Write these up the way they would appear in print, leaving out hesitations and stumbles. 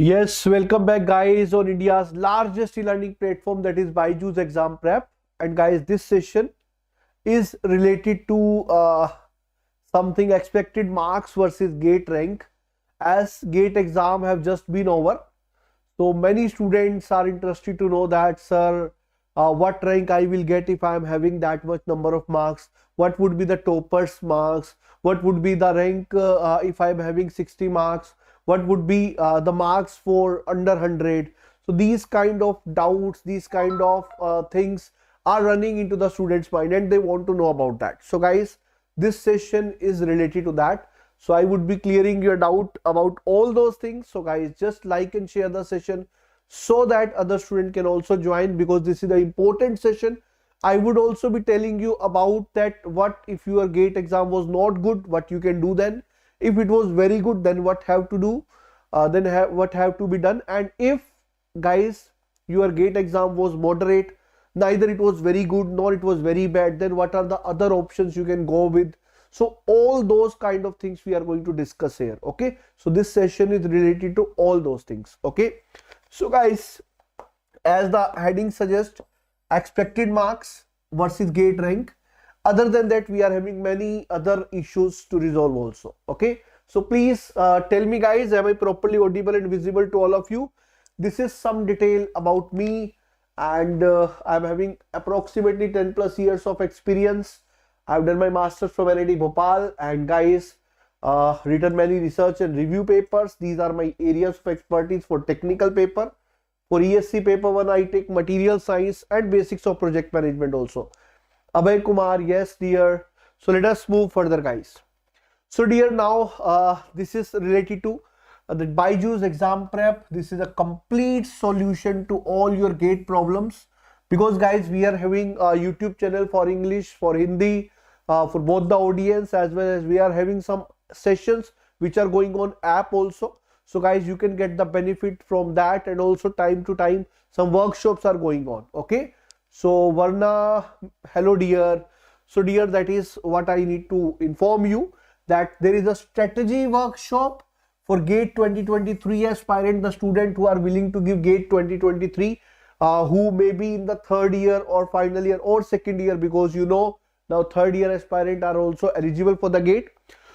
Yes, welcome back guys on India's largest e-learning platform, that is BYJU'S Exam Prep. And guys, this session is related to something expected marks versus gate rank, as gate exam have just been over. So many students are interested to know that, sir, what rank I will get if I am having that much number of marks? What would be the toppers marks? What would be the rank if I am having 60 marks? What would be the marks for under 100? So these kind of doubts, these kind of things are running into the students' mind, and they want to know about that. So guys, this session is related to that. So I would be clearing your doubt about all those things. So guys, just like and share the session so that other student can also join, because this is the important session. I would also be telling you about that, what if your gate exam was not good, what you can do then. If it was very good, then what have to do, what have to be done. And if guys, your gate exam was moderate, neither it was very good nor it was very bad, then what are the other options you can go with? So all those kind of things we are going to discuss here. Okay, so this session is related to all those things. Okay, so guys, as the heading suggests, expected marks versus gate rank. Other than that, we are having many other issues to resolve also. Okay, so please tell me guys, am I properly audible and visible to all of you? This is some detail about me, and I'm having approximately 10 plus years of experience. I've done my master's from IIT Bhopal, and guys, written many research and review papers. These are my areas of expertise for technical paper. For ESC paper 1, I take material science and basics of project management also. Abhay Kumar, yes dear. So let us move further guys. So dear, now this is related to the BYJU'S Exam Prep. This is a complete solution to all your gate problems, because guys, we are having a YouTube channel for English, for Hindi, for both the audience, as well as we are having some sessions which are going on app also. So guys, you can get the benefit from that, and also time to time some workshops are going on. Okay, so Varna, hello dear. So dear, that is what I need to inform you, that there is a strategy workshop for GATE 2023 aspirant, the student who are willing to give GATE 2023, who may be in the third year or final year or second year, because you know now third year aspirant are also eligible for the GATE.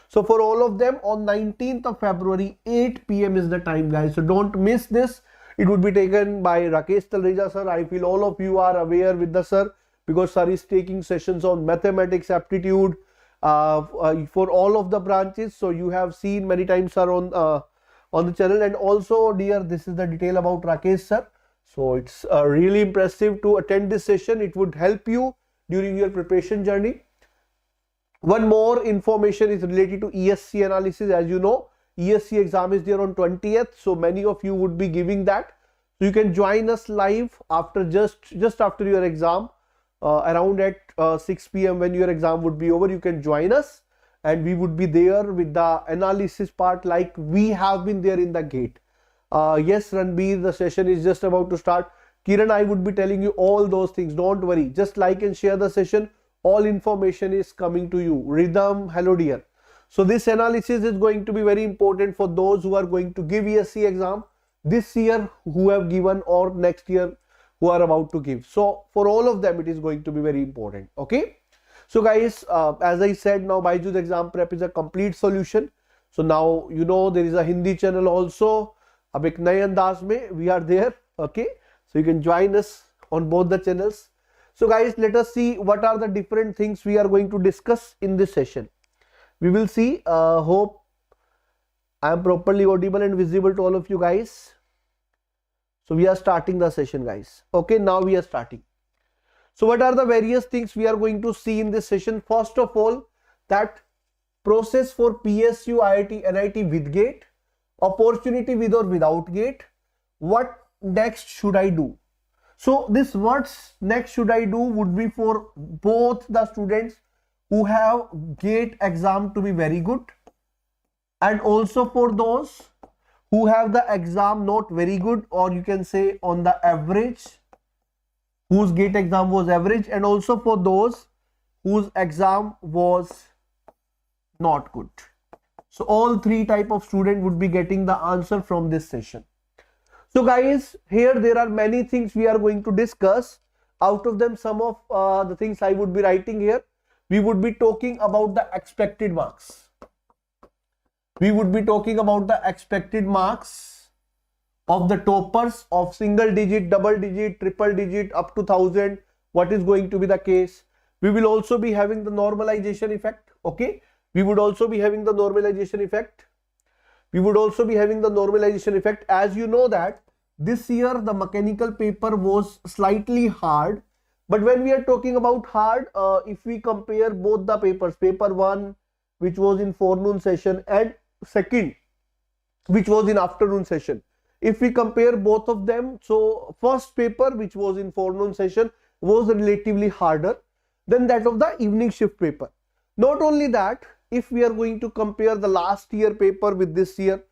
So for all of them, on 19th of February, 8 PM is the time guys. So don't miss this. It would be taken by Rakesh Talreja sir. I feel all of you are aware with the sir, because sir is taking sessions on mathematics, aptitude, for all of the branches. So you have seen many times sir on the channel. And also dear, this is the detail about Rakesh sir. So it's really impressive to attend this session. It would help you during your preparation journey. One more information is related to ESC analysis. As you know, ESC exam is there on 20th. So many of you would be giving that. So you can join us live after just after your exam, around at 6 PM when your exam would be over. You can join us, and we would be there with the analysis part, like we have been there in the GATE. Yes, Ranbir, the session is just about to start. Kiran, I would be telling you all those things. Don't worry. Just like and share the session. All information is coming to you. Rhythm, hello dear. So this analysis is going to be very important for those who are going to give ESC exam this year, who have given, or next year who are about to give. So for all of them, it is going to be very important. Okay. So guys, as I said, now BYJU'S Exam Prep is a complete solution. So now you know there is a Hindi channel also. Ab ek naye andaz mein we are there. Okay. So you can join us on both the channels. So guys, let us see what are the different things we are going to discuss in this session. We will see. Hope I am properly audible and visible to all of you guys. So we are starting the session guys. Okay, now we are starting. So what are the various things we are going to see in this session? First of all, that process for PSU, IIT, NIT with GATE, opportunity with or without GATE, what next should I do? So this what's next should I do would be for both the students who have GATE exam to be very good, and also for those who have the exam not very good, or you can say on the average, whose GATE exam was average, and also for those whose exam was not good. So all three type of student would be getting the answer from this session. So guys, here there are many things we are going to discuss. Out of them, some of the things I would be writing here. We would be talking about the expected marks. We would be talking about the expected marks of the toppers of single digit, double digit, triple digit up to 1000. What is going to be the case? We will also be having the normalization effect. Okay. We would also be having the normalization effect. We would also be having the normalization effect. As you know that this year the mechanical paper was slightly hard. But when we are talking about hard, if we compare both the papers, paper 1 which was in forenoon session and second which was in afternoon session, if we compare both of them, so first paper which was in forenoon session was relatively harder than that of the evening shift paper. Not only that, if we are going to compare the last year paper with this year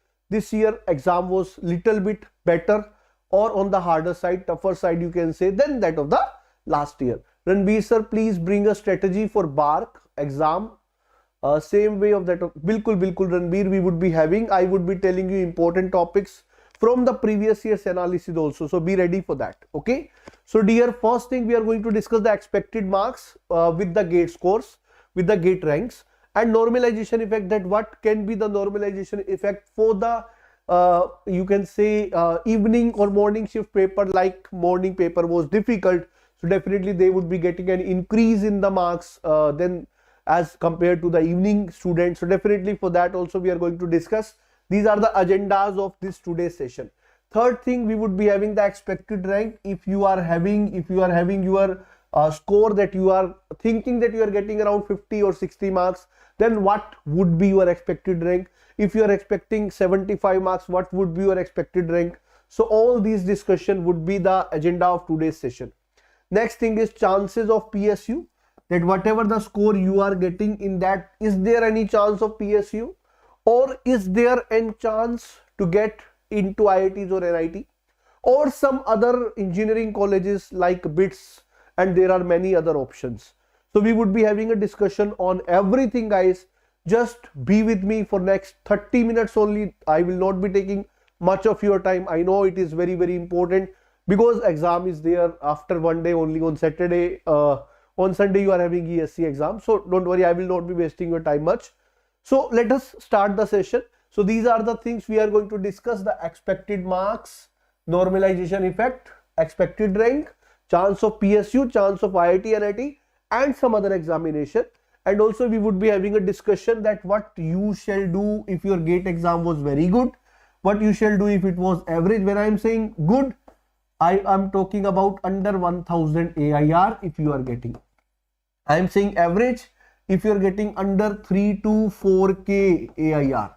exam was little bit better or on the harder side, tougher side you can say, than that of the last year. Ranbir sir, please bring a strategy for BARC exam. Same way of that. Bilkul Ranbir, we would be having. I would be telling you important topics from the previous year's analysis also. So be ready for that. Okay. So dear, first thing we are going to discuss the expected marks with the gate scores, with the gate ranks, and normalization effect, that what can be the normalization effect for the you can say evening or morning shift paper. Like morning paper was difficult, so definitely they would be getting an increase in the marks then as compared to the evening students. So definitely for that also we are going to discuss. These are the agendas of this today's session. Third thing, we would be having the expected rank. If you are having your score that you are thinking that you are getting around 50 or 60 marks, then what would be your expected rank? If you are expecting 75 marks, what would be your expected rank? So all these discussion would be the agenda of today's session. Next thing is chances of PSU, that whatever the score you are getting in that, is there any chance of PSU, or is there any chance to get into IITs or NIT or some other engineering colleges like BITS, and there are many other options. So we would be having a discussion on everything, guys. Just be with me for next 30 minutes only. I will not be taking much of your time. I know it is very, very important because exam is there after one day only on Saturday. On Sunday you are having ESC exam. So don't worry, I will not be wasting your time much. So let us start the session. So these are the things we are going to discuss: the expected marks, normalization effect, expected rank, chance of PSU, chance of IIT, NIT, and some other examination. And also we would be having a discussion that what you shall do if your GATE exam was very good, what you shall do if it was average. When I am saying good, I am talking about under 1000 AIR if you are getting. I am saying average if you are getting under 3 to 4K AIR.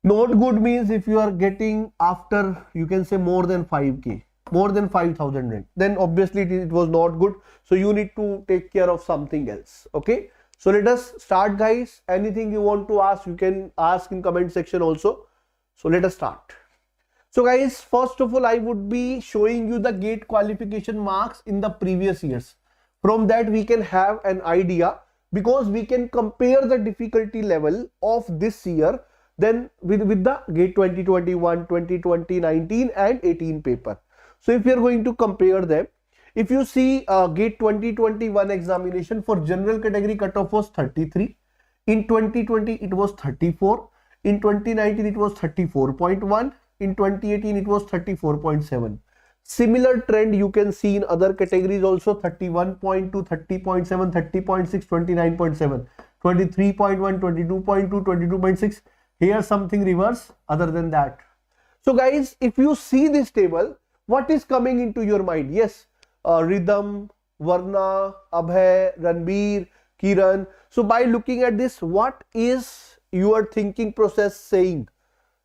Not good means if you are getting after, you can say, more than 5K, more than 5000 rank, then obviously it was not good. So you need to take care of something else. Okay. So let us start, guys. Anything you want to ask, you can ask in comment section also. So let us start. So guys, first of all, I would be showing you the GATE qualification marks in the previous years. From that we can have an idea, because we can compare the difficulty level of this year then with the GATE 2021, 2020, 19 and 18 paper. So if we are going to compare them, if you see GATE 2021 examination for general category cutoff was 33, in 2020 it was 34, in 2019 it was 34.1, in 2018 it was 34.7. Similar trend you can see in other categories also: 31.2, 30.7, 30.6, 29.7, 23.1, 22.2, 22.6. Here something reverse other than that. So guys, if you see this table, what is coming into your mind? Yes, Rhythm, Varna, Abhay, Ranbir, Kiran. So by looking at this, what is your thinking process saying?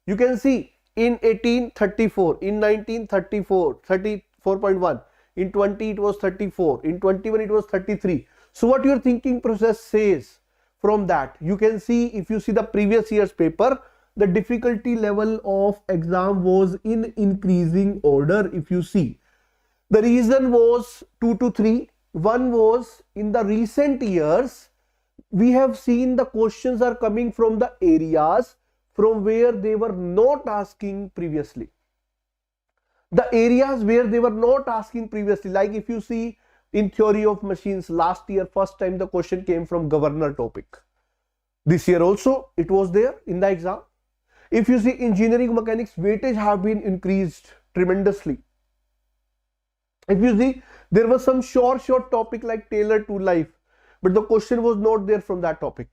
You can see in 18 34, in 19 34, 34.1, in 20 it was 34, in 21 it was 33. So what your thinking process says from that, you can see, if you see the previous year's paper, the difficulty level of exam was in increasing order. If you see, the reason was 2 to 3. One was, in the recent years we have seen the questions are coming from the areas from where they were not asking previously. the areas where they were not asking previously, like if you see in theory of machines, last year first time the question came from governor topic. This year also it was there in the exam. If you see engineering mechanics, weightage have been increased tremendously. If you see, there was some short topic like Taylor to life, but the question was not there from that topic.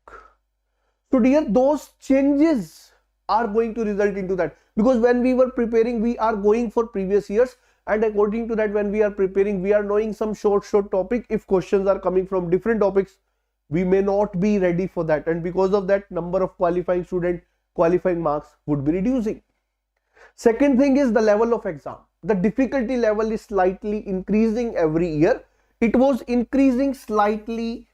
So dear, those changes are going to result into that, because when we were preparing, we are going for previous years, and according to that, when we are preparing, we are knowing some short topic. If questions are coming from different topics, we may not be ready for that, and because of that, number of qualifying student, qualifying marks would be reducing. Second thing is the level of exam. The difficulty level is slightly increasing every year. It was increasing slightly.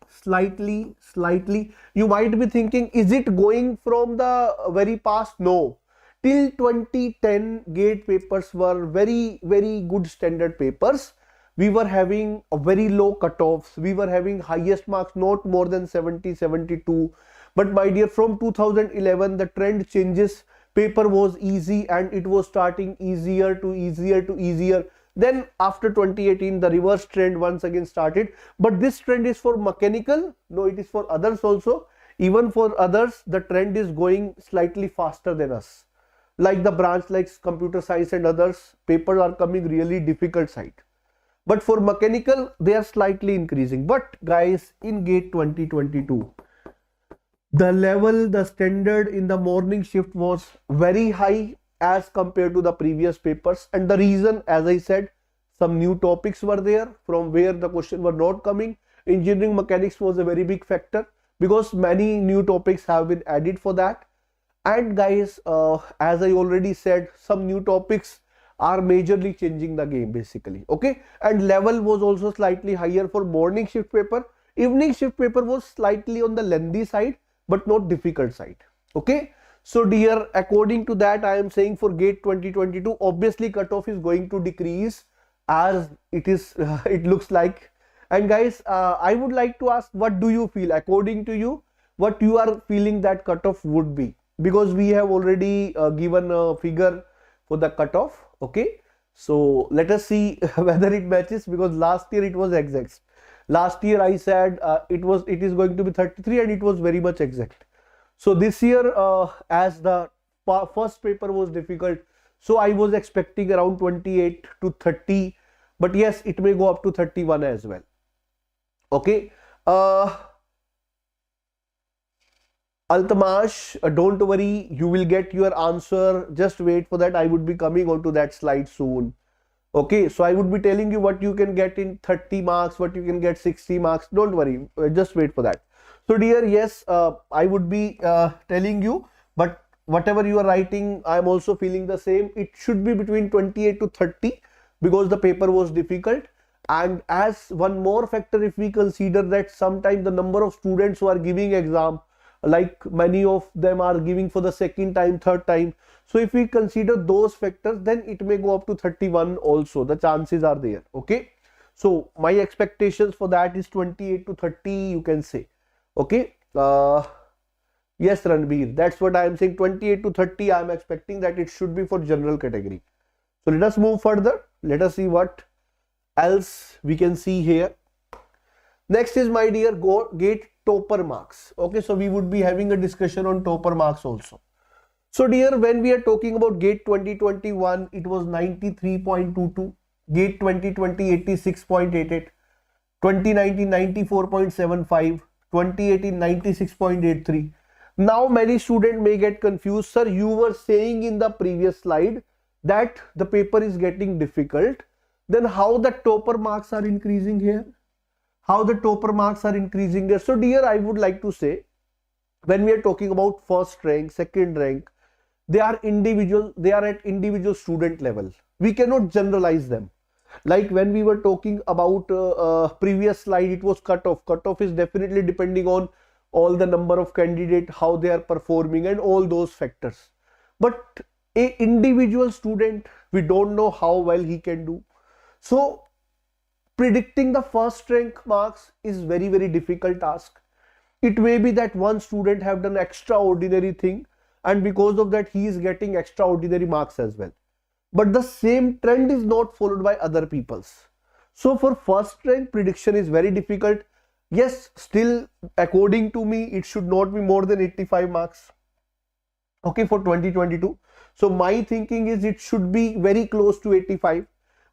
You might be thinking, is it going from the very past? No. Till 2010, GATE papers were very good standard papers. We were having a very low cutoffs. We were having highest marks not more than 70, 72. But my dear, from 2011, the trend changes. Paper was easy and it was starting easier to easier. Then after 2018, the reverse trend once again started. But this trend is for mechanical. No, it is for others also. Even for others, the trend is going slightly faster than us. Like the branch like computer science and others, papers are coming really difficult side. But for mechanical, they are slightly increasing. But guys, in GATE 2022, the level, the standard in the morning shift was very high as compared to the previous papers. And the reason, as I said, some new topics were there from where the question were not coming. Engineering mechanics was a very big factor because many new topics have been added for that. And guys, as I already said, some new topics are majorly changing the game basically. Okay. And level was also slightly higher for morning shift paper. Evening shift paper was slightly on the lengthy side, but not difficult side. Okay. So dear, according to that, I am saying for GATE 2022, obviously cutoff is going to decrease as it is, it looks like. And guys, I would like to ask, what do you feel? According to you, what you are feeling that cutoff would be? Because we have already given a figure for the cutoff. Okay. So let us see whether it matches, because last year it was exact. Last year I said it is going to be 33 and it was very much exact. So this year as the first paper was difficult, so I was expecting around 28 to 30, but yes, it may go up to 31 as well. Okay. Altamash, don't worry, you will get your answer. Just wait for that. I would be coming on to that slide soon. Okay, so I would be telling you what you can get in 30 marks, what you can get 60 marks. Don't worry, just wait for that. So dear, yes, I would be telling you, but whatever you are writing, I am also feeling the same. It should be between 28 to 30 because the paper was difficult. And as one more factor, if we consider that sometimes the number of students who are giving exam, like many of them are giving for the second time, third time. So if we consider those factors, then it may go up to 31 also. The chances are there. Okay. So my expectations for that is 28 to 30, you can say. Okay. Yes, Ranbir, that's what I am saying. 28 to 30, I am expecting that it should be for general category. So let us move further. Let us see what else we can see here. Next is, my dear, GATE topper marks. Okay, so we would be having a discussion on topper marks also. So dear, when we are talking about GATE 2021, it was 93.22, GATE 2020 86.88, 2019 94.75, 2018 96.83. Now many students may get confused. Sir, you were saying in the previous slide that the paper is getting difficult. Then how the topper marks are increasing here? How the topper marks are increasing there? So dear, I would like to say, when we are talking about first rank, second rank, they are individual, they are at individual student level. We cannot generalize them. Like when we were talking about previous slide, it was cutoff. Cutoff is definitely depending on all the number of candidate, how they are performing and all those factors. But a individual student, we don't know how well he can do. So predicting the first rank marks is very, very difficult task. It may be that one student have done extraordinary thing, and because of that he is getting extraordinary marks as well. but the same trend is not followed by other people's. So for first rank, prediction is very difficult. Yes, still according to me, it should not be more than 85 marks. Okay, for 2022. So my thinking is it should be very close to 85.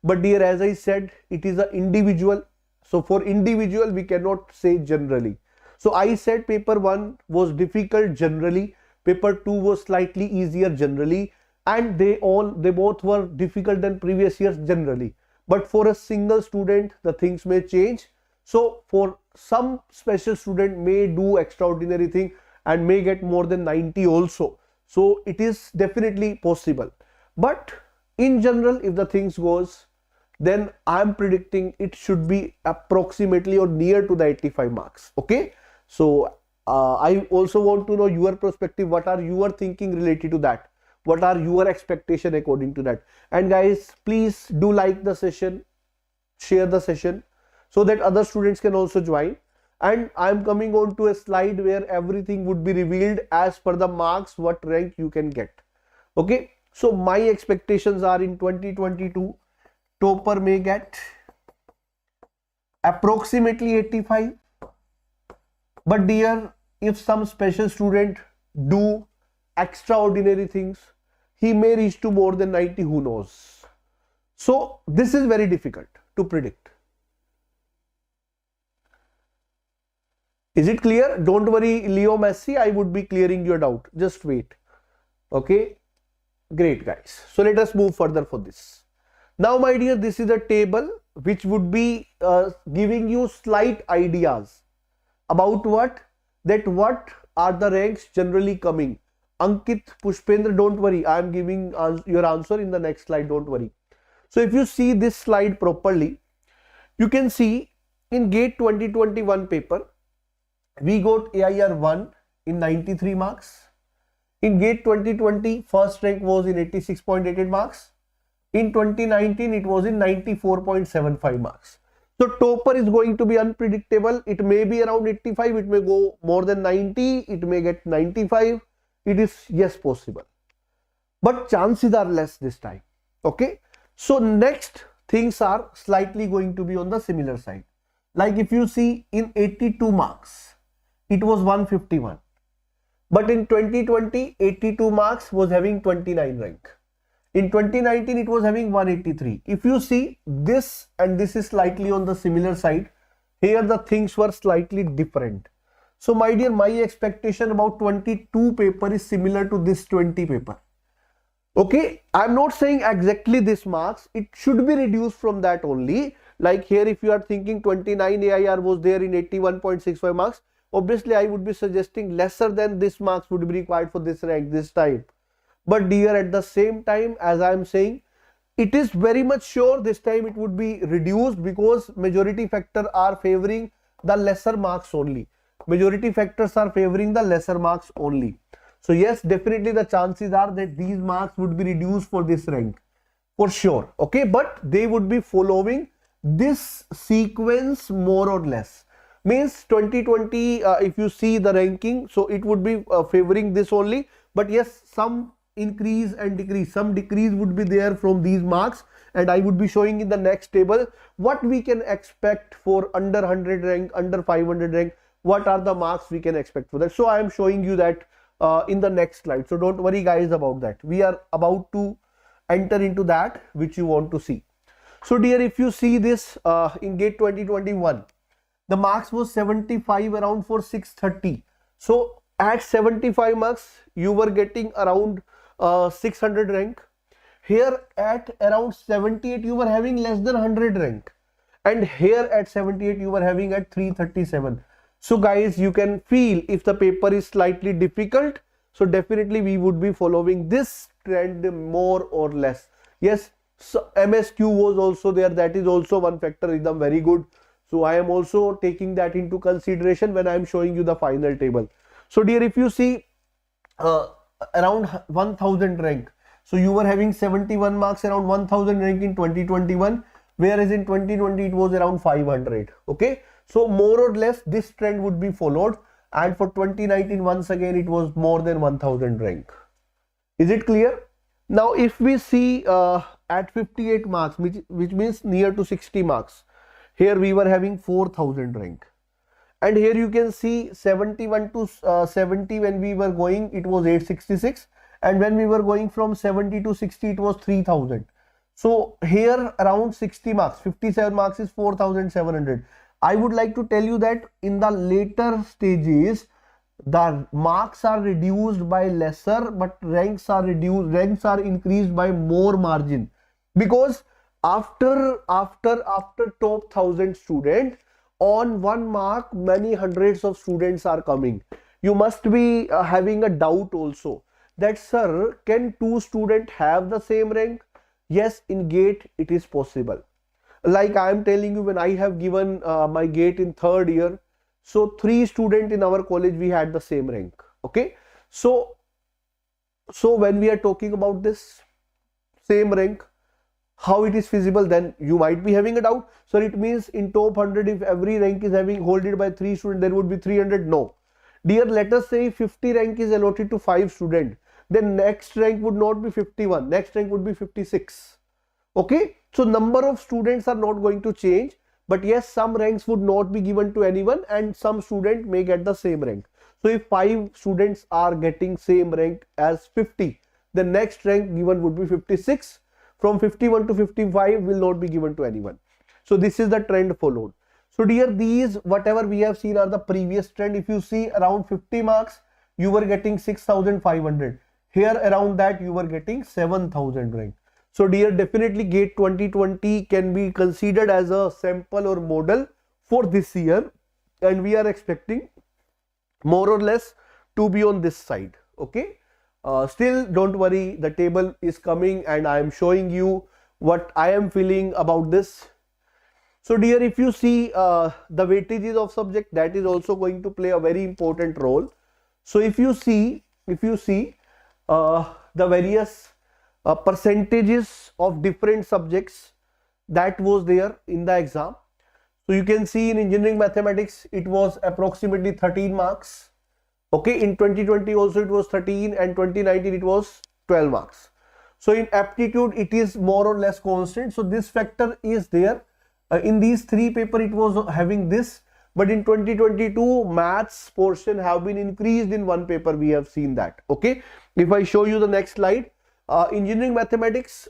But dear, as I said, it is an individual. So for individual, we cannot say generally. So I said paper 1 was difficult generally. Paper 2 was slightly easier generally. And they both were difficult than previous years generally. But for a single student, the things may change. So for some special student may do extraordinary thing and may get more than 90 also. So it is definitely possible. But in general, if the things goes, then I'm predicting it should be approximately or near to the 85 marks. Okay. So I also want to know your perspective. What are your thinking related to that? What are your expectation according to that? And guys, please do like the session, share the session so that other students can also join. And I'm coming on to a slide where everything would be revealed as per the marks, what rank you can get. Okay. So my expectations are in 2022, topper may get approximately 85. But dear, if some special student do extraordinary things, he may reach to more than 90, who knows. So this is very difficult to predict. Is it clear? Don't worry, Leo Messi, I would be clearing your doubt. Just wait. Okay. Great, guys. So let us move further for this. Now, my dear, this is a table which would be giving you slight ideas about what? That what are the ranks generally coming. Ankit, Pushpendra, don't worry. I am giving your answer in the next slide. Don't worry. So if you see this slide properly, you can see in GATE 2021 paper, we got AIR 1 in 93 marks. In GATE 2020, first rank was in 86.88 marks. In 2019, it was in 94.75 marks. So topper is going to be unpredictable. It may be around 85. It may go more than 90. It may get 95. It is, yes, possible. But chances are less this time. Okay. So next things are slightly going to be on the similar side. Like if you see in 82 marks, it was 151. But in 2020, 82 marks was having 29 rank. In 2019, it was having 183. If you see this and this is slightly on the similar side, here the things were slightly different. So my dear, my expectation about 22 paper is similar to this 20 paper. Okay, I'm not saying exactly this marks. It should be reduced from that only. Like here, if you are thinking 29 AIR was there in 81.65 marks, obviously I would be suggesting lesser than this marks would be required for this rank this time. But dear, at the same time, as I am saying, it is very much sure this time it would be reduced because majority factor are favoring the lesser marks only. Majority factors are favoring the lesser marks only. So yes, definitely the chances are that these marks would be reduced for this rank for sure. Okay, but they would be following this sequence more or less. Means 2020, if you see the ranking, so it would be favoring this only. But yes, some increase and decrease, some decrease would be there from these marks, and I would be showing in the next table what we can expect for under 100 rank, under 500 rank, what are the marks we can expect for that. So I am showing you that in the next slide. So don't worry guys about that. We are about to enter into that which you want to see. So dear, if you see this in GATE 2021, the marks was 75 around for 630. So at 75 marks, you were getting around 600 rank. Here at around 78, you were having less than 100 rank. And here at 78, you were having at 337. So guys, you can feel if the paper is slightly difficult, so definitely we would be following this trend more or less. Yes, so MSQ was also there. That is also one factor, is very good. So I am also taking that into consideration when I am showing you the final table. So dear, if you see around 1000 rank, so you were having 71 marks around 1000 rank in 2021, whereas in 2020 it was around 500. Okay, so more or less this trend would be followed, and for 2019 once again it was more than 1000 rank. Is it clear? Now if we see at 58 marks, which means near to 60 marks, here we were having 4000 rank, and here you can see 71 to 70 when we were going, it was 866, and when we were going from 70 to 60 it was 3000. So here around 60 marks, 57 marks is 4700. I would like to tell you that in the later stages the marks are reduced by lesser, but ranks are increased by more margin, because after top 1000 student, on 1 mark many hundreds of students are coming. You must be having a doubt also that, sir, can 2 students have the same rank? Yes, in GATE it is possible. Like I am telling you, when I have given my GATE in 3rd year, so 3 students in our college we had the same rank. Okay, so when we are talking about this same rank, how it is feasible, then you might be having a doubt. So it means in top 100, if every rank is having holded by 3 students, there would be 300. No, dear, let us say 50 rank is allotted to 5 students, then next rank would not be 51, next rank would be 56. Okay, so number of students are not going to change, but yes, some ranks would not be given to anyone and some student may get the same rank. So if 5 students are getting same rank as 50, the next rank given would be 56. From 51 to 55 will not be given to anyone. So this is the trend followed. So dear, these whatever we have seen are the previous trend. If you see around 50 marks, you were getting 6500. Here around that you were getting 7000 rank. So dear, definitely GATE 2020 can be considered as a sample or model for this year, and we are expecting more or less to be on this side. Okay, still don't worry, the table is coming and I am showing you what I am feeling about this. So dear, if you see the weightages of subject, that is also going to play a very important role. So if you see the various percentages of different subjects that was there in the exam. So you can see in engineering mathematics it was approximately 13 marks. Okay, in 2020 also it was 13, and 2019 it was 12 marks. So in aptitude it is more or less constant. So this factor is there. In these 3 papers it was having this, but in 2022 maths portion have been increased in 1 paper. We have seen that. Okay, if I show you the next slide, engineering mathematics,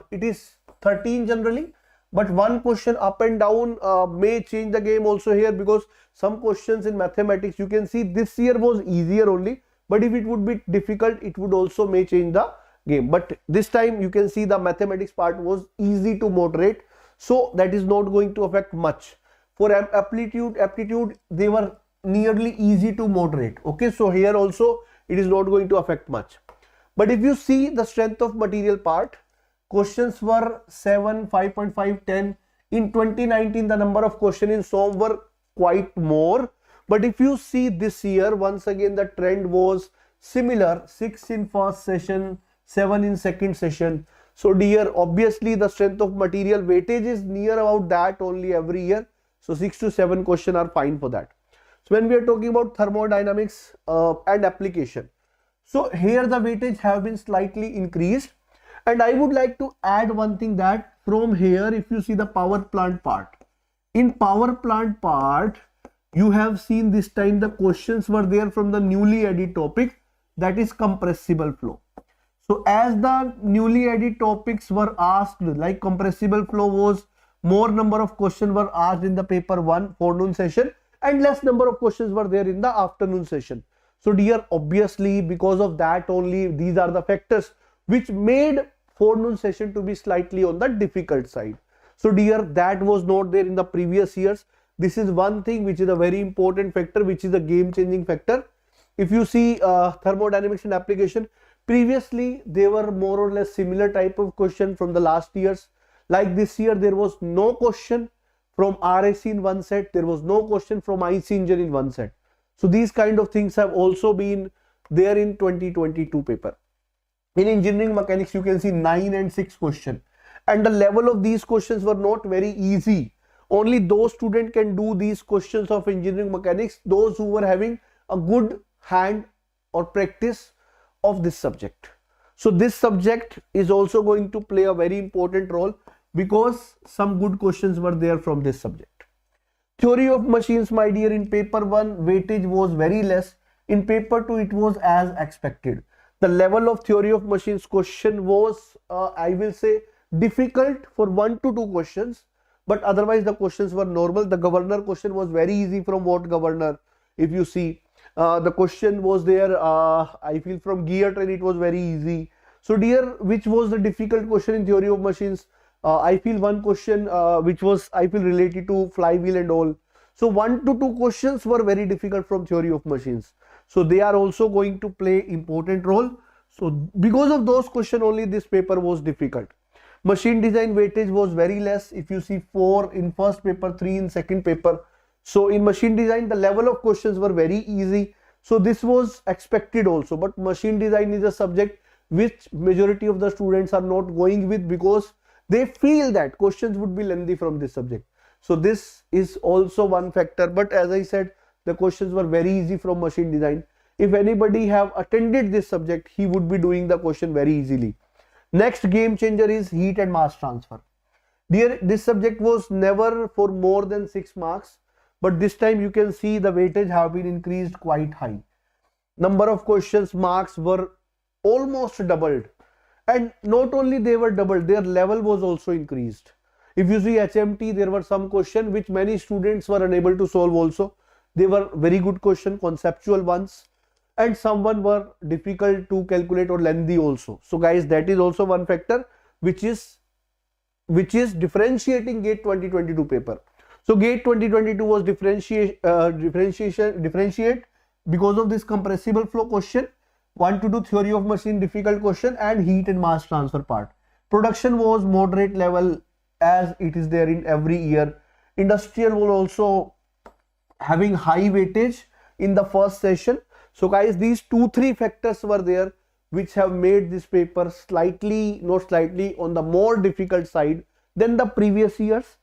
it is 13 generally, but 1 question up and down may change the game also here, because some questions in mathematics you can see this year was easier only, but if it would be difficult it would also may change the game. But this time you can see the mathematics part was easy to moderate, so that is not going to affect much. For aptitude they were nearly easy to moderate. Okay, so here also it is not going to affect much. But if you see the strength of material part, questions were 7, 5.5, 10. In 2019, the number of questions in SOM were quite more. But if you see this year, once again, the trend was similar, 6 in first session, 7 in second session. So dear, obviously the strength of material weightage is near about that only every year. So 6 to 7 questions are fine for that. So when we are talking about thermodynamics and application, so here the weightage have been slightly increased, and I would like to add one thing, that from here if you see the power plant part, in power plant part you have seen this time the questions were there from the newly added topic, that is compressible flow. So as the newly added topics were asked, like compressible flow was, more number of questions were asked in the paper 1 forenoon session and less number of questions were there in the afternoon session. So dear, obviously because of that only, these are the factors which made forenoon session to be slightly on the difficult side. So dear, that was not there in the previous years. This is one thing which is a very important factor, which is a game changing factor. If you see thermodynamics and application, previously they were more or less similar type of question from the last years. Like this year there was no question from RAC in one set, there was no question from IC engine in one set. So these kind of things have also been there in 2022 paper. In engineering mechanics you can see 9 and 6 questions, and the level of these questions were not very easy. Only those students can do these questions of engineering mechanics, those who were having a good hand or practice of this subject. So this subject is also going to play a very important role because some good questions were there from this subject. Theory of machines, my dear, in paper 1 weightage was very less. In paper 2 it was as expected. The level of theory of machines question was I will say difficult for 1 to 2 questions, but otherwise the questions were normal. The governor question was very easy. From what governor? If you see, the question was there, I feel from gear train it was very easy. So dear, which was the difficult question in theory of machines? I feel one question which was I feel related to flywheel and all. So 1 to 2 questions were very difficult from theory of machines. So they are also going to play important role. So because of those questions only this paper was difficult. Machine design weightage was very less. If you see 4 in first paper, 3 in second paper. So in machine design the level of questions were very easy. So this was expected also, but machine design is a subject which majority of the students are not going with because they feel that questions would be lengthy from this subject. So this is also one factor, but as I said, the questions were very easy from machine design. If anybody have attended this subject, he would be doing the question very easily. Next game changer is heat and mass transfer. Dear, this subject was never for more than 6 marks, but this time you can see the weightage have been increased quite high. Number of questions, marks were almost doubled, and not only they were doubled, their level was also increased. If you see HMT, there were some questions which many students were unable to solve also. They were very good question, conceptual ones, and some were difficult to calculate or lengthy also. So guys, that is also one factor which is differentiating GATE 2022 paper. So GATE 2022 was differentiate because of this compressible flow question, 1 to 2 theory of machine difficult question, and heat and mass transfer part. Production was moderate level as it is there in every year. Industrial was also having high weightage in the first session. So guys, these 2-3 factors were there which have made this paper slightly, not slightly, on the more difficult side than the previous years.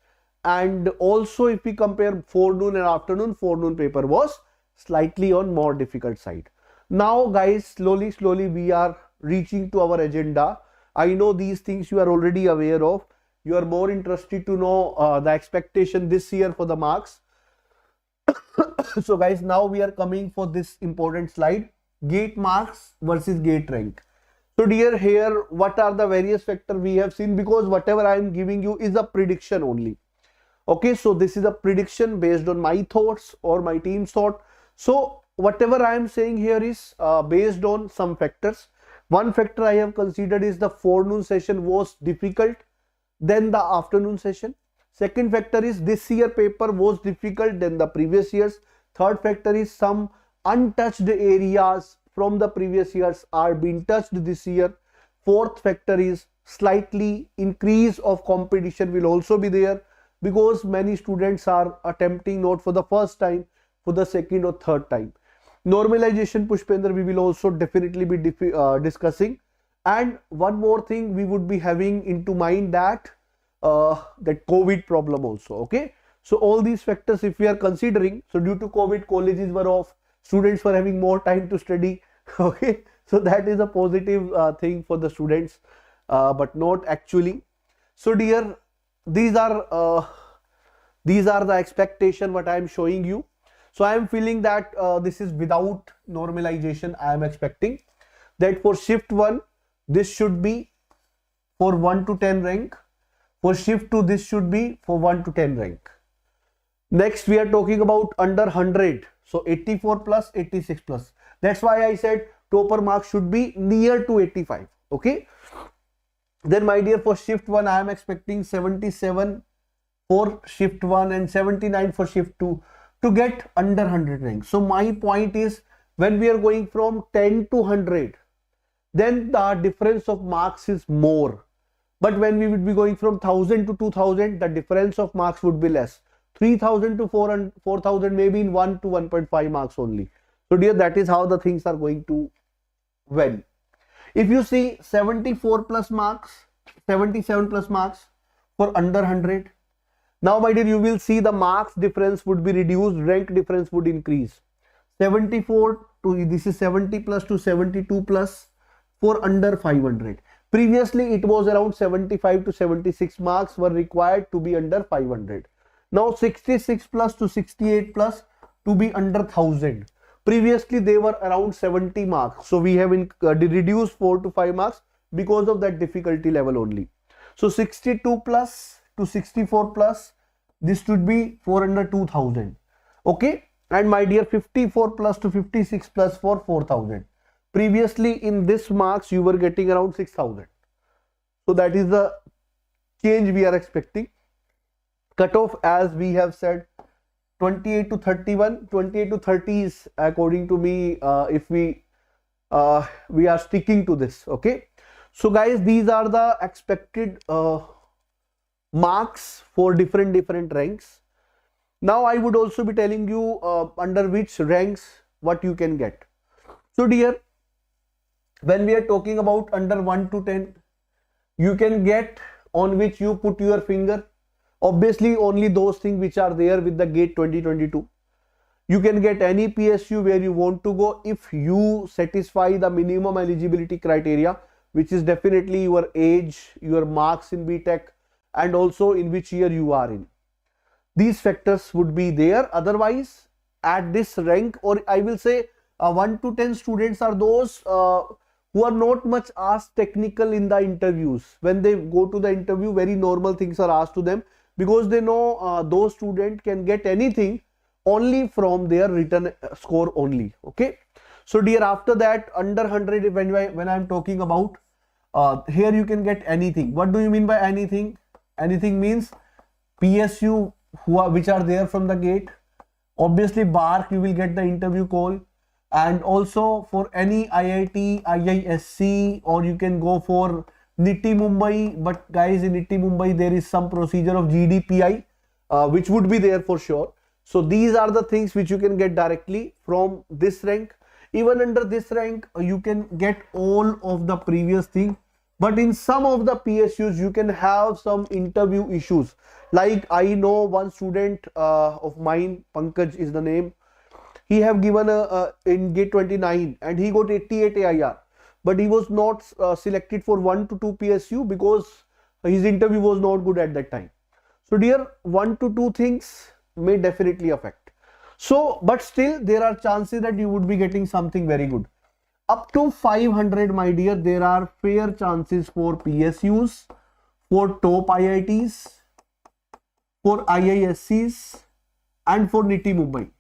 And also if we compare forenoon and afternoon, forenoon paper was slightly on more difficult side. Now guys, slowly we are reaching to our agenda. I know these things you are already aware of. You are more interested to know the expectation this year for the marks. So guys, now we are coming for this important slide, GATE marks versus GATE rank. So dear, here what are the various factors we have seen, because whatever I am giving you is a prediction only. Okay, so this is a prediction based on my thoughts or my team's thought. So whatever I am saying here is based on some factors. One factor I have considered is the forenoon session was difficult than the afternoon session. Second factor is this year paper was difficult than the previous years. Third factor is some untouched areas from the previous years are being touched this year. Fourth factor is slightly increase of competition will also be there because many students are attempting not for the first time, for the second or third time. Normalization, Pushpender, we will also definitely be discussing. And one more thing we would be having into mind that COVID problem also. Okay, so all these factors if we are considering, so due to COVID colleges were off, students were having more time to study. Okay, so that is a positive thing for the students, but not actually. So dear, these are the expectation what I am showing you. So I am feeling that this is without normalization. I am expecting that for shift 1 this should be for 1 to 10 rank. For shift 2 this should be for 1 to 10 rank. Next we are talking about under 100. So 84 plus, 86 plus. That's why I said topper mark should be near to 85. Okay. Then my dear, for shift 1 I am expecting 77 for shift 1 and 79 for shift 2 to get under 100 rank. So my point is, when we are going from 10 to 100, then the difference of marks is more. But when we would be going from 1000 to 2000, the difference of marks would be less. 3000 to 4000 maybe in 1 to 1.5 marks only. So dear, that is how the things are going to vary. If you see 74 plus marks, 77 plus marks for under 100, now my dear, you will see the marks difference would be reduced, rank difference would increase. 74 to, this is 70 plus to 72 plus for under 500. Previously, it was around 75 to 76 marks were required to be under 500. Now 66 plus to 68 plus to be under 1000. Previously, they were around 70 marks. So we have reduced 4 to 5 marks because of that difficulty level only. So 62 plus to 64 plus, this should be 4 under 2000. Okay. And my dear, 54 plus to 56 plus for 4000. Previously in this marks you were getting around 6000. So that is the change we are expecting. Cutoff, as we have said, 28 to 31. 28 to 30 is, according to me, if we are sticking to this. Okay. So guys, these are the expected marks for different ranks. Now I would also be telling you under which ranks what you can get. So dear, when we are talking about under 1 to 10, you can get on which you put your finger. Obviously only those things which are there with the GATE 2022. You can get any PSU where you want to go if you satisfy the minimum eligibility criteria, which is definitely your age, your marks in BTech, and also in which year you are in. These factors would be there. Otherwise, at this rank, or I will say 1 to 10 students are those who are not much asked technical in the interviews. When they go to the interview, very normal things are asked to them, because they know those students can get anything only from their written score only. Okay. So dear, after that, under 100, when I am talking about, here you can get anything. What do you mean by anything? Anything means PSU which are there from the GATE. Obviously BARC, you will get the interview call, and also for any IIT, IISC, or you can go for NITI Mumbai. But guys, in NITI Mumbai there is some procedure of GDPI which would be there for sure. So these are the things which you can get directly from this rank. Even under this rank you can get all of the previous thing, but in some of the PSUs you can have some interview issues. Like I know one student of mine, Pankaj is the name. He have given in GATE 29 and he got 88 AIR, but he was not selected for 1 to 2 PSU because his interview was not good at that time. So dear, 1 to 2 things may definitely affect. So, but still there are chances that you would be getting something very good. Up to 500, my dear, there are fair chances for PSUs, for top IITs, for IISCs, and for NITI Mumbai.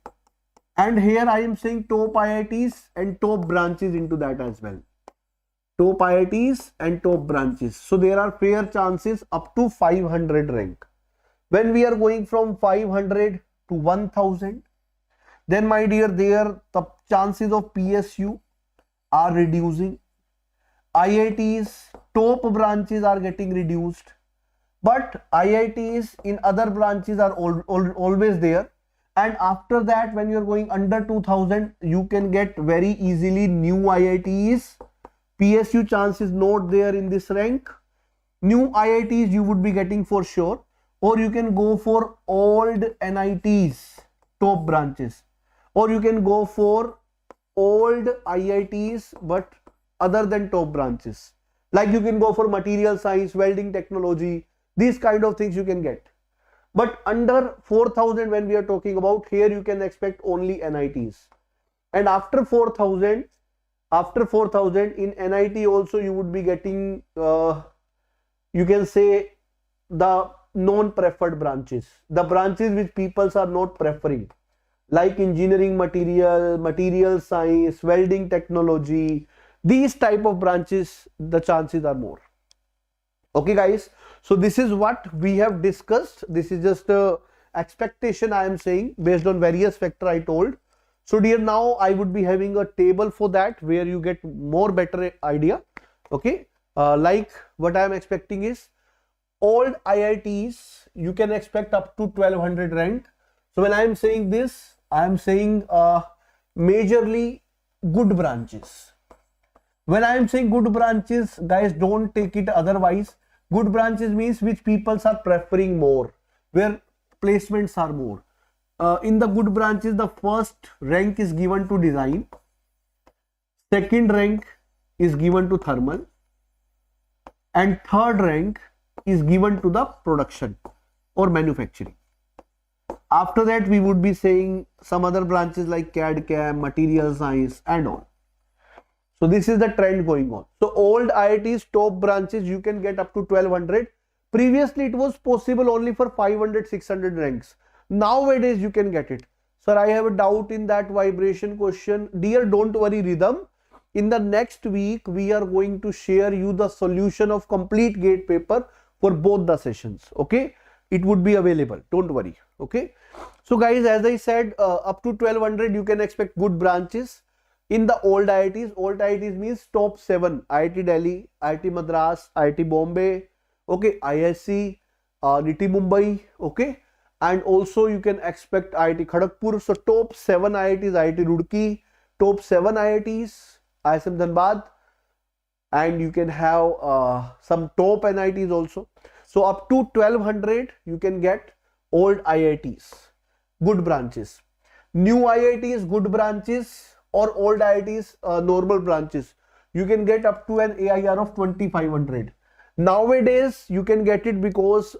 And here I am saying top IITs and top branches into that as well. Top IITs and top branches. So there are fair chances up to 500 rank. When we are going from 500 to 1000, then my dear, there the chances of PSU are reducing. IITs, top branches are getting reduced, but IITs in other branches are always there. And after that, when you are going under 2000, you can get very easily new IITs. PSU chance is not there in this rank. New IITs you would be getting for sure, or you can go for old NITs, top branches, or you can go for old IITs but other than top branches. Like you can go for material science, welding technology, these kind of things you can get. But under 4000, when we are talking about, here you can expect only NITs. And after 4000 in NIT also you would be getting you can say the non-preferred branches, the branches which people are not preferring, like engineering material science, welding technology. These type of branches, the chances are more. Okay guys, so this is what we have discussed. This is just a expectation I am saying based on various factors I told. So dear, now I would be having a table for that where you get more better idea. Okay, like what I am expecting is old IITs you can expect up to 1200 rank. So when I am saying this, I am saying majorly good branches. When I am saying good branches, guys, don't take it otherwise. Good branches means which people are preferring more, where placements are more. In the good branches, the first rank is given to design, second rank is given to thermal, and third rank is given to the production or manufacturing. After that, we would be saying some other branches like CAD, CAM, material science and all. So this is the trend going on. So old IIT's top branches you can get up to 1200. Previously it was possible only for 500, 600 ranks. Nowadays you can get it. Sir, I have a doubt in that vibration question. Dear, don't worry, Rhythm. In the next week, we are going to share you the solution of complete gate paper for both the sessions. Okay, it would be available. Don't worry. Okay. So guys, as I said, up to 1200 you can expect good branches in the old IITs. Old IITs means top 7: IIT Delhi, IIT Madras, IIT Bombay, okay, ISC, NITI Mumbai, okay, and also you can expect IIT Kharagpur. So top 7 IITs: IIT Roorkee, top 7 IITs, ISM Dhanbad, and you can have some top NITs also. So up to 1200 you can get old IITs, good branches. New IITs, good branches, or old IITs, normal branches. You can get up to an AIR of 2500. Nowadays you can get it because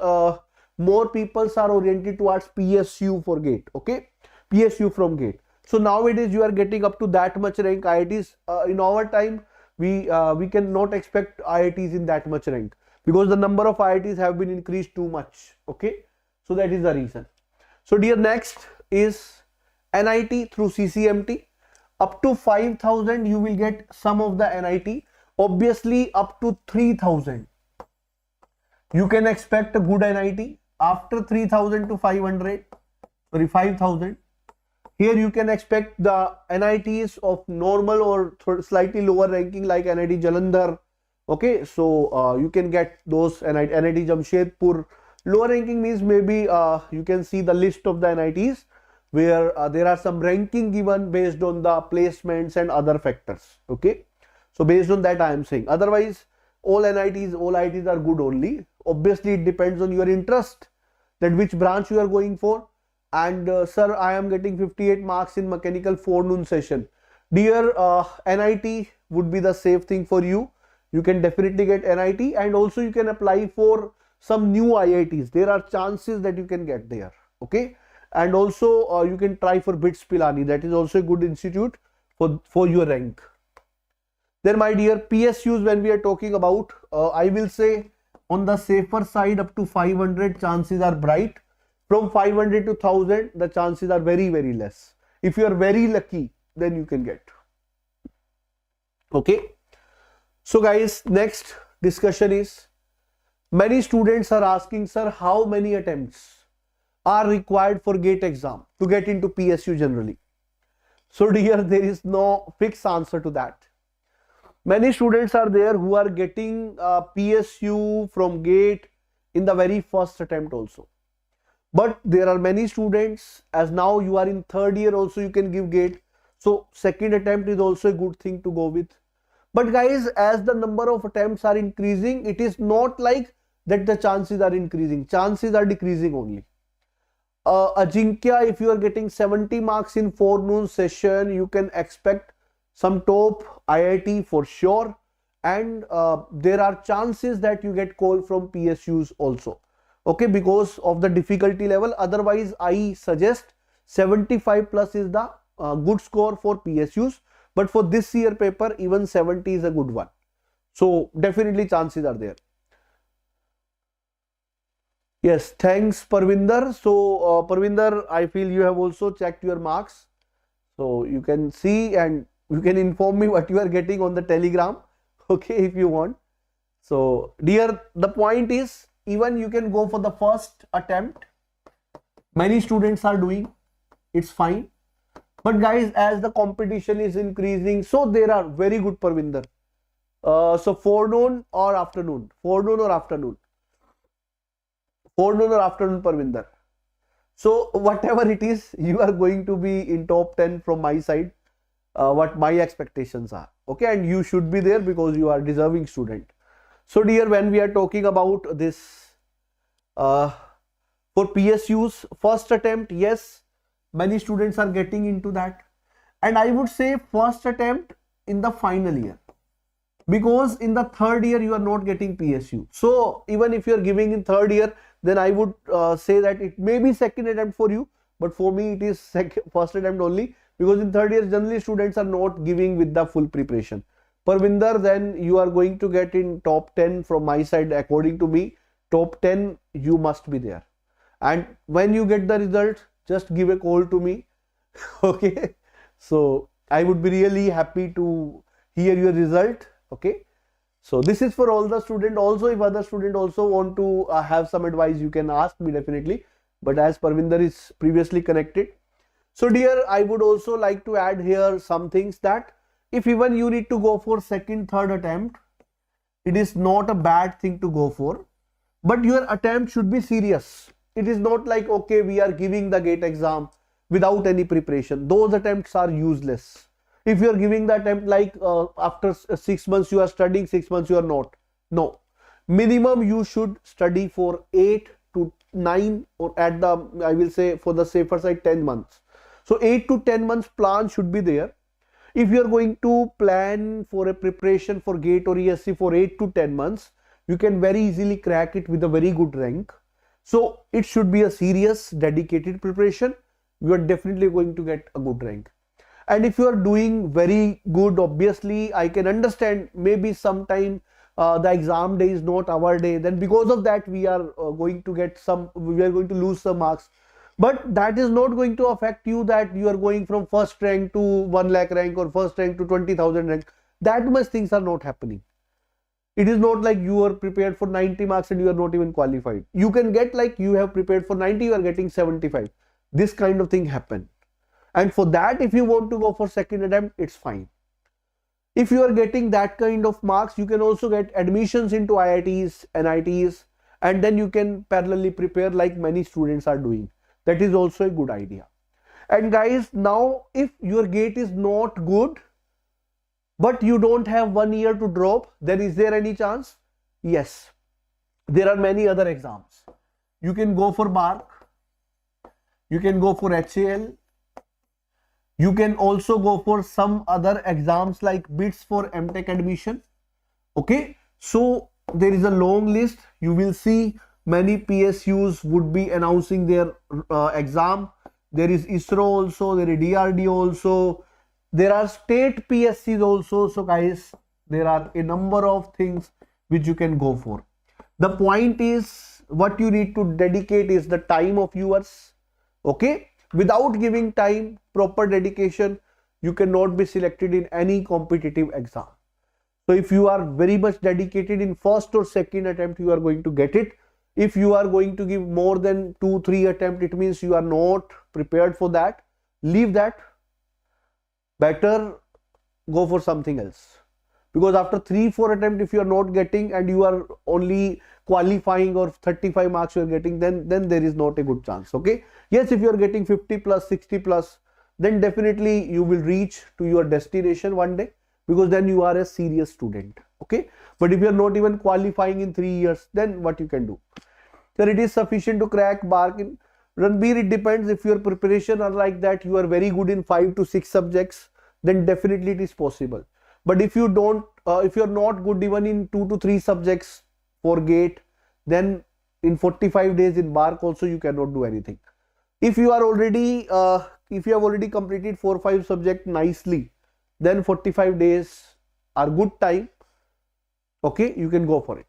more people are oriented towards PSU for GATE, okay, PSU from GATE. So nowadays you are getting up to that much rank IITs. In our time, we cannot expect IITs in that much rank because the number of IITs have been increased too much. Okay, so that is the reason. So dear, next is NIT through CCMT. Up to 5000 you will get some of the NIT. Obviously up to 3000 you can expect a good NIT. After 3000 to 500, sorry, 5000, here you can expect the NITs of normal or slightly lower ranking like NIT Jalandhar. Okay, so you can get those NIT Jamshedpur. Lower ranking means maybe you can see the list of the NITs where there are some ranking given based on the placements and other factors. Okay, so based on that I am saying. Otherwise, all NITs, all IITs are good only. Obviously, it depends on your interest, that which branch you are going for. And sir, I am getting 58 marks in mechanical forenoon session. Dear, NIT would be the safe thing for you. You can definitely get NIT, and also you can apply for some new IITs. There are chances that you can get there. Okay, and also you can try for BITS Pilani. That is also a good institute for your rank. Then my dear, PSUs, when we are talking about, I will say on the safer side up to 500 chances are bright. From 500 to 1000 the chances are very, very less. If you are very lucky, then you can get. Okay, so guys, next discussion is, many students are asking, sir, how many attempts are required for GATE exam to get into PSU generally? So dear, there is no fixed answer to that. Many students are there who are getting PSU from GATE in the very first attempt also. But there are many students, as now you are in third year also you can give GATE. So second attempt is also a good thing to go with. But guys, as the number of attempts are increasing, it is not like that the chances are increasing. Chances are decreasing only. Ajinkya, if you are getting 70 marks in forenoon session, you can expect some top IIT for sure. And there are chances that you get call from PSUs also. Okay, because of the difficulty level. Otherwise, I suggest 75 plus is the good score for PSUs. But for this year paper, even 70 is a good one. So definitely chances are there. Yes, thanks Parvinder. So Parvinder, I feel you have also checked your marks. So you can see and you can inform me what you are getting on the Telegram. Okay, if you want. So dear, the point is, even you can go for the first attempt. Many students are doing, it's fine. But guys, as the competition is increasing, so there are very good Parvinder. So forenoon or afternoon, forenoon or afternoon, forenoon or afternoon Parvinder. So whatever it is, you are going to be in top 10 from my side, what my expectations are. Okay, and you should be there because you are deserving student. So dear, when we are talking about this for PSUs, first attempt, yes, many students are getting into that. And I would say first attempt in the final year. because in the third year you are not getting PSU. So even if you are giving in third year, then I would say that it may be second attempt for you, but for me it is first attempt only, because in third year generally students are not giving with the full preparation. Parvinder, then you are going to get in top 10 from my side. According to me, top 10 you must be there. And when you get the result, just give a call to me. Okay, so I would be really happy to hear your result. Okay, so this is for all the student. Also, if other student also want to have some advice, you can ask me definitely. But as Parvinder is previously connected, so dear, I would also like to add here some things, that if even you need to go for second, third attempt, it is not a bad thing to go for, but your attempt should be serious. It is not like, okay, we are giving the GATE exam without any preparation. Those attempts are useless. If you are giving the attempt like after 6 months you are studying, 6 months you are not. No. Minimum you should study for 8 to 9, or at the, I will say for the safer side, 10 months. So 8 to 10 months plan should be there. If you are going to plan for a preparation for GATE or ESC for 8 to 10 months, you can very easily crack it with a very good rank. So it should be a serious, dedicated preparation. You are definitely going to get a good rank. And if you are doing very good, obviously I can understand maybe sometime the exam day is not our day, then because of that we are going to lose some marks. But that is not going to affect you, that you are going from first rank to 1 lakh rank or first rank to 20,000 rank. That much things are not happening. It is not like you are prepared for 90 marks and you are not even qualified. You can get like you have prepared for 90, you are getting 75. This kind of thing happen. And for that, if you want to go for second attempt, it's fine. If you are getting that kind of marks, you can also get admissions into IITs, NITs, and then you can parallelly prepare like many students are doing. That is also a good idea. And guys, now if your GATE is not good, but you don't have 1 year to drop, then is there any chance? Yes. There are many other exams. You can go for BARC. You can go for HAL. You can also go for some other exams like BITS for MTech admission. Okay. So there is a long list. You will see many PSUs would be announcing their exam. There is ISRO also, there is DRDO also, there are state PSCs also. So guys, there are a number of things which you can go for. The point is, what you need to dedicate is the time of yours. Okay, without giving time, proper dedication, you cannot be selected in any competitive exam. So if you are very much dedicated in first or second attempt, you are going to get it. If you are going to give more than 2-3 attempts, it means you are not prepared for that. Leave that. Better go for something else. Because after 3-4 attempts, if you are not getting and you are only qualifying or 35 marks you are getting, then there is not a good chance. Okay. Yes, if you are getting 50 plus, 60 plus, then definitely you will reach to your destination one day, because then you are a serious student. Okay. But if you are not even qualifying in 3 years, then what you can do? So it is sufficient to crack BARC in Ranbir. It depends. If your preparation are like that, you are very good in 5 to 6 subjects, then definitely it is possible. But if you don't, if you are not good even in 2 to 3 subjects for GATE, then in 45 days in BARC also you cannot do anything. If you are already, if you have already completed 4-5 subjects nicely, then 45 days are good time. Okay, you can go for it.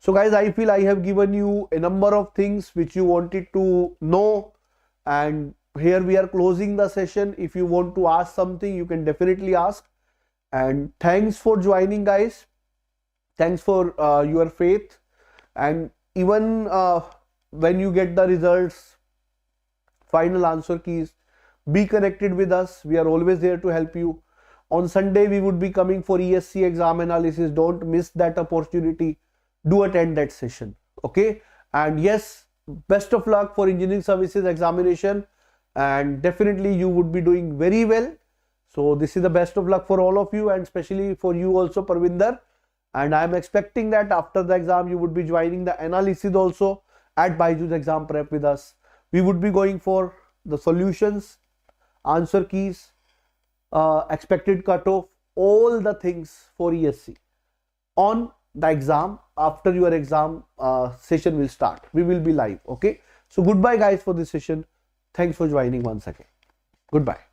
So guys, I feel I have given you a number of things which you wanted to know, and here we are closing the session. If you want to ask something, you can definitely ask. And thanks for joining, guys. Thanks for your faith. And even when you get the results, final answer keys, be connected with us. We are always there to help you. On Sunday, we would be coming for ESC exam analysis. Don't miss that opportunity. Do attend that session. Okay. And yes, best of luck for engineering services examination. And definitely you would be doing very well. So this is the best of luck for all of you, and especially for you also, Parvinder. And I am expecting that after the exam, you would be joining the analysis also at BYJU'S Exam Prep with us. We would be going for the solutions, answer keys, expected cutoff, all the things for ESC on the exam. After your exam session will start, we will be live. Okay, so goodbye guys for this session. Thanks for joining once again. Goodbye.